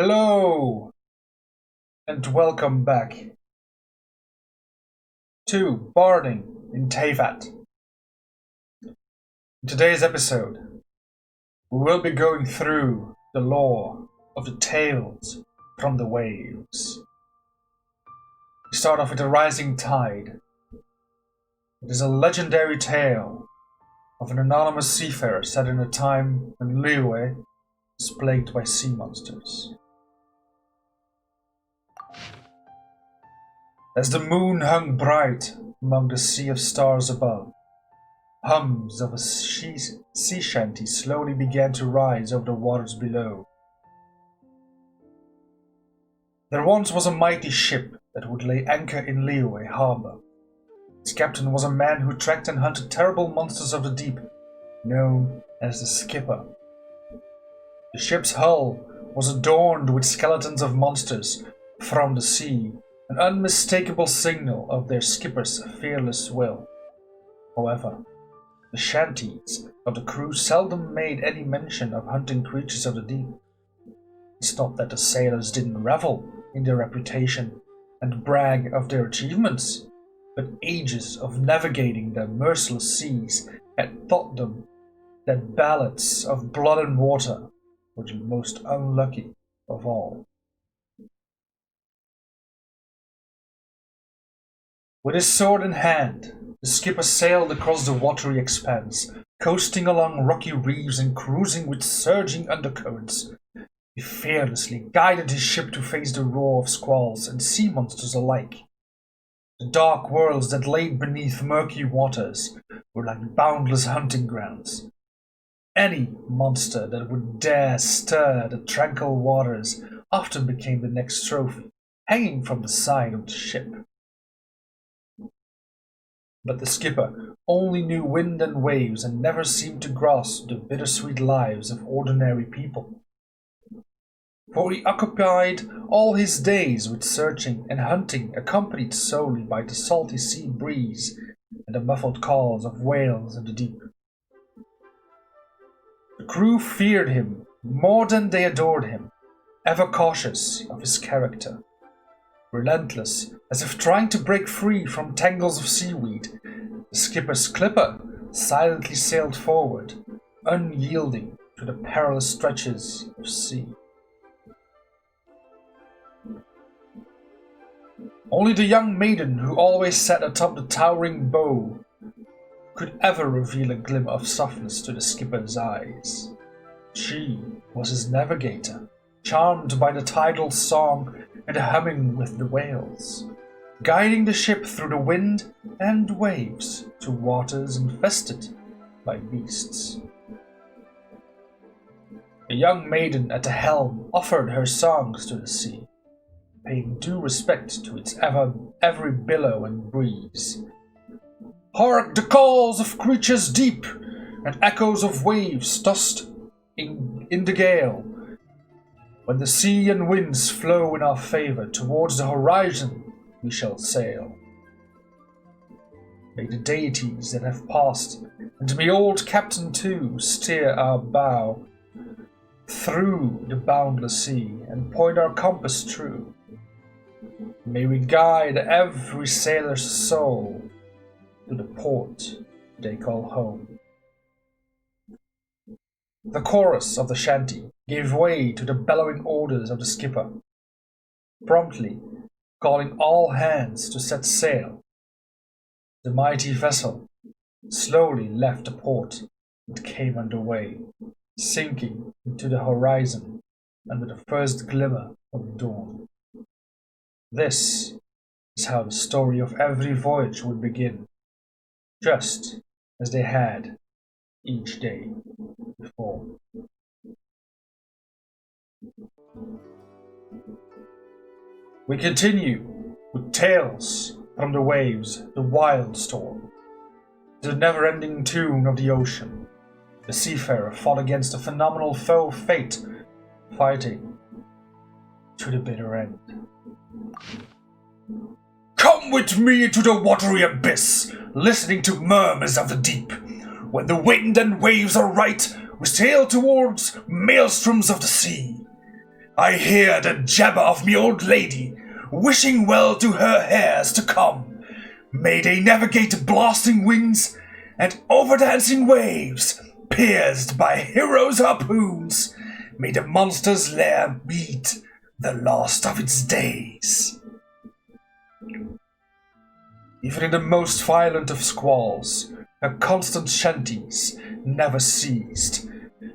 Hello, and welcome back to Barding in Teyvat. In today's episode, we will be going through the lore of the Tales from the Waves. We start off with the Rising Tide. It is a legendary tale of an anonymous seafarer set in a time when Liyue was plagued by sea monsters. As the moon hung bright among the sea of stars above, hums of a sea shanty slowly began to rise over the waters below. There once was a mighty ship that would lay anchor in Liyue harbor. Its captain was a man who tracked and hunted terrible monsters of the deep, known as the Skipper. The ship's hull was adorned with skeletons of monsters from the sea, an unmistakable signal of their skipper's fearless will. However, the shanties of the crew seldom made any mention of hunting creatures of the deep. It's not that the sailors didn't revel in their reputation and brag of their achievements, but ages of navigating the merciless seas had taught them that ballads of blood and water were the most unlucky of all. With his sword in hand, the skipper sailed across the watery expanse, coasting along rocky reefs and cruising with surging undercurrents. He fearlessly guided his ship to face the roar of squalls and sea monsters alike. The dark worlds that lay beneath murky waters were like boundless hunting grounds. Any monster that would dare stir the tranquil waters often became the next trophy, hanging from the side of the ship. But the skipper only knew wind and waves and never seemed to grasp the bittersweet lives of ordinary people. For he occupied all his days with searching and hunting, accompanied solely by the salty sea breeze and the muffled calls of whales in the deep. The crew feared him more than they adored him, ever cautious of his character. Relentless, as if trying to break free from tangles of seaweed, the skipper's clipper silently sailed forward, unyielding to the perilous stretches of sea. Only the young maiden who always sat atop the towering bow could ever reveal a glimmer of softness to the skipper's eyes. She was his navigator, charmed by the tidal song and humming with the whales, guiding the ship through the wind and waves to waters infested by beasts. A young maiden at the helm offered her songs to the sea, paying due respect to its every billow and breeze. Hark the calls of creatures deep, and echoes of waves tossed in the gale. When the sea and winds flow in our favor, towards the horizon we shall sail. May the deities that have passed, and may old Captain too, steer our bow through the boundless sea, and point our compass true. May we guide every sailor's soul to the port they call home. The chorus of the shanty gave way to the bellowing orders of the skipper, promptly calling all hands to set sail. The mighty vessel slowly left the port and came under way, sinking into the horizon under the first glimmer of dawn. This is how the story of every voyage would begin, just as they had each day before. We continue with Tales from the Waves, the Wild Storm. The never-ending tune of the ocean. The seafarer fought against a phenomenal foe, fate, fighting to the bitter end. Come with me into the watery abyss, listening to murmurs of the deep. When the wind and waves are right, we sail towards maelstroms of the sea. I hear the jabber of me old lady, wishing well to her heirs to come. May they navigate blasting winds and overdancing waves, pierced by heroes' harpoons. May the monster's lair meet the last of its days. Even in the most violent of squalls, her constant chanties never ceased.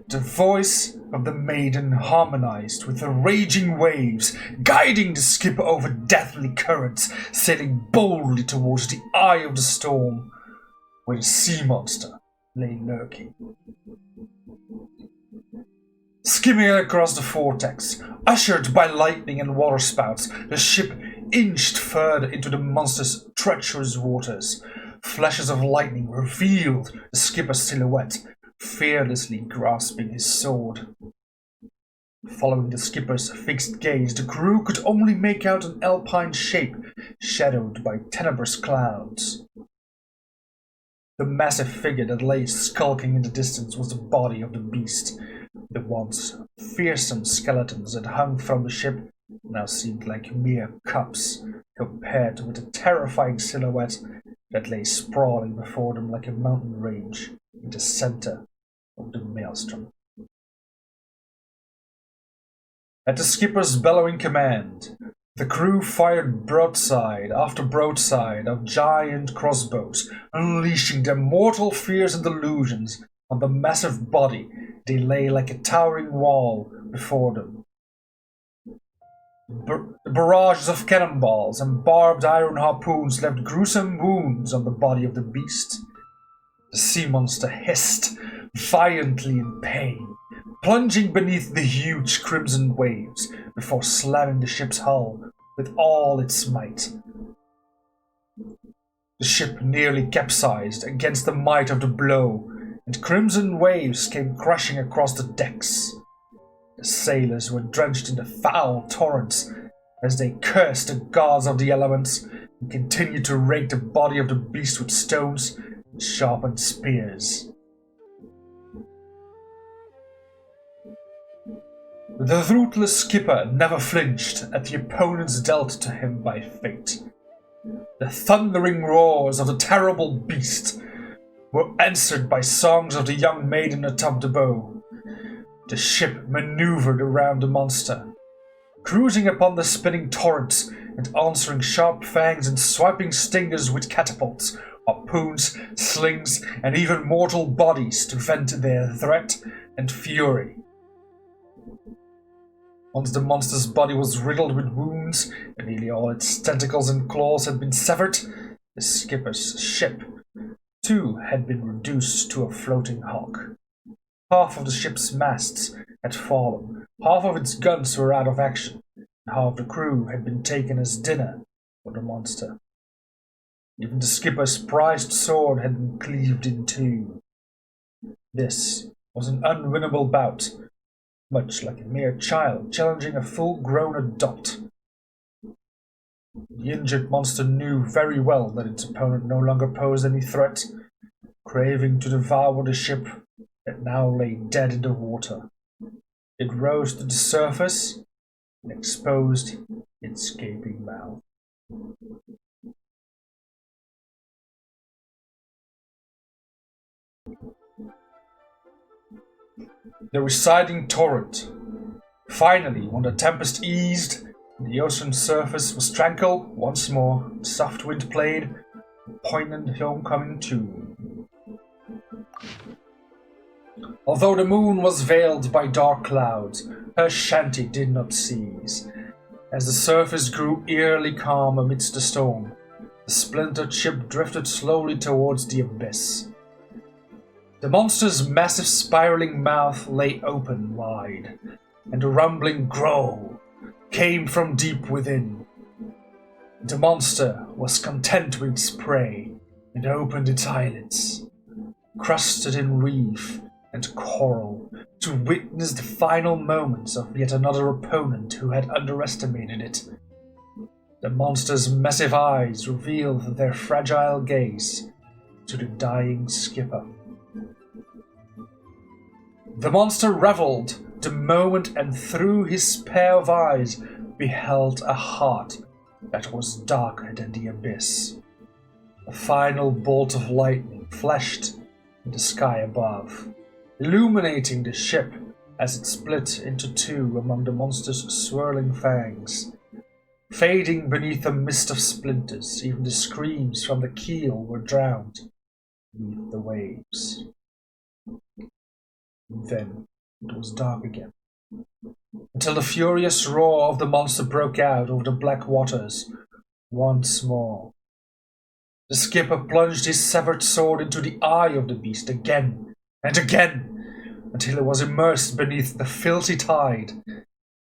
The voice of the maiden harmonized with the raging waves, guiding the skipper over deathly currents, sailing boldly towards the eye of the storm, where the sea monster lay lurking. Skimming across the vortex, ushered by lightning and waterspouts, the ship inched further into the monster's treacherous waters. Flashes of lightning revealed the skipper's silhouette, fearlessly grasping his sword. Following the skipper's fixed gaze, the crew could only make out an alpine shape shadowed by tenebrous clouds. The massive figure that lay skulking in the distance was the body of the beast. The once fearsome skeletons that hung from the ship now seemed like mere cups compared with the terrifying silhouette that lay sprawling before them like a mountain range in the center of the maelstrom. At the skipper's bellowing command, the crew fired broadside after broadside of giant crossbows, unleashing their mortal fears and delusions on the massive body. They lay like a towering wall before them. The barrages of cannonballs and barbed iron harpoons left gruesome wounds on the body of the beast. The sea monster hissed violently in pain, plunging beneath the huge crimson waves before slamming the ship's hull with all its might. The ship nearly capsized against the might of the blow, and crimson waves came crashing across the decks. The sailors were drenched in the foul torrents as they cursed the gods of the elements and continued to rake the body of the beast with stones and sharpened spears. The ruthless skipper never flinched at the opponents dealt to him by fate. The thundering roars of the terrible beast were answered by songs of the young maiden atop the bow. The ship maneuvered around the monster, cruising upon the spinning torrents and answering sharp fangs and swiping stingers with catapults, harpoons, slings, and even mortal bodies to vent their threat and fury. Once the monster's body was riddled with wounds and nearly all its tentacles and claws had been severed, the skipper's ship, too, had been reduced to a floating hulk. Half of the ship's masts had fallen, half of its guns were out of action, and half the crew had been taken as dinner for the monster. Even the skipper's prized sword had been cleaved in two. This was an unwinnable bout, much like a mere child challenging a full-grown adult. The injured monster knew very well that its opponent no longer posed any threat, craving to devour the ship that now lay dead in the water. It rose to the surface and exposed its gaping mouth. The receding torrent. Finally, when the tempest eased and the ocean's surface was tranquil once more, the soft wind played a poignant homecoming tune. Although the moon was veiled by dark clouds, her shanty did not cease. As the surface grew eerily calm amidst the storm, the splintered ship drifted slowly towards the abyss. The monster's massive spiraling mouth lay open wide, and a rumbling growl came from deep within. The monster was content with its prey and opened its eyelids, crusted in reef and coral, to witness the final moments of yet another opponent who had underestimated it. The monster's massive eyes revealed their fragile gaze to the dying skipper. The monster reveled the moment, and through his pair of eyes beheld a heart that was darker than the abyss. A final bolt of lightning flashed in the sky above, illuminating the ship as it split into two among the monster's swirling fangs. Fading beneath a mist of splinters, even the screams from the keel were drowned beneath the waves. Then it was dark again, until the furious roar of the monster broke out over the black waters once more. The skipper plunged his severed sword into the eye of the beast again and again, until it was immersed beneath the filthy tide,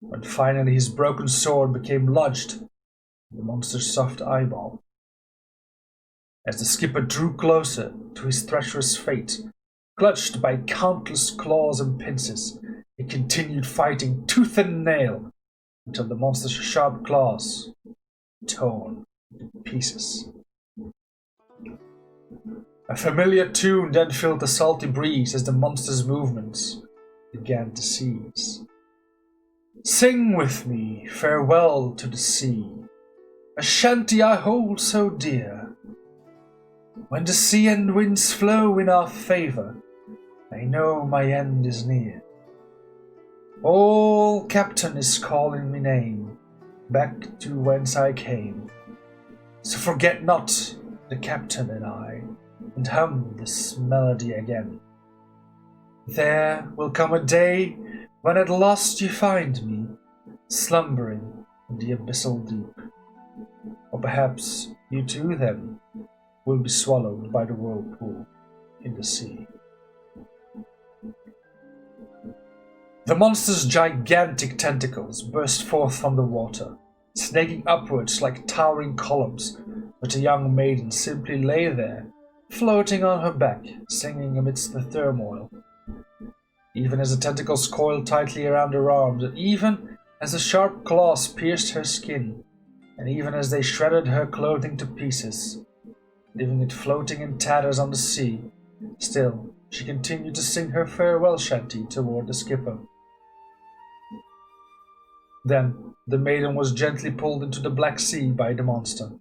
when finally his broken sword became lodged in the monster's soft eyeball. As the skipper drew closer to his treacherous fate, clutched by countless claws and pincers, he continued fighting tooth and nail until the monster's sharp claws were torn into pieces. A familiar tune then filled the salty breeze as the monster's movements began to cease. Sing with me, farewell to the sea, a shanty I hold so dear. When the sea and winds flow in our favor, I know my end is near. Old Captain is calling me name, back to whence I came. So forget not the Captain and I, and hum this melody again. There will come a day when at last you find me, slumbering in the abyssal deep. Or perhaps you too then will be swallowed by the whirlpool in the sea. The monster's gigantic tentacles burst forth from the water, snaking upwards like towering columns, but the young maiden simply lay there, floating on her back, singing amidst the turmoil. Even as the tentacles coiled tightly around her arms, and even as the sharp claws pierced her skin, and even as they shredded her clothing to pieces, leaving it floating in tatters on the sea, still she continued to sing her farewell shanty toward the skipper. Then the maiden was gently pulled into the Black Sea by the monster.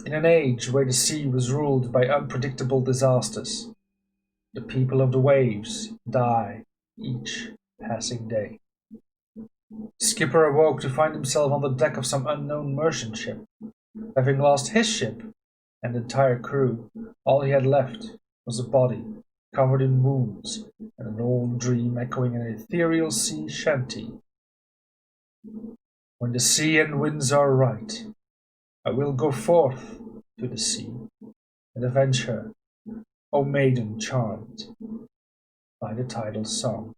In an age where the sea was ruled by unpredictable disasters, the people of the waves die each passing day. Skipper awoke to find himself on the deck of some unknown merchant ship. Having lost his ship and entire crew, all he had left was a body covered in wounds and an old dream echoing an ethereal sea shanty. When the sea and winds are right, I will go forth to the sea and avenge her, O maiden charmed by the tidal song.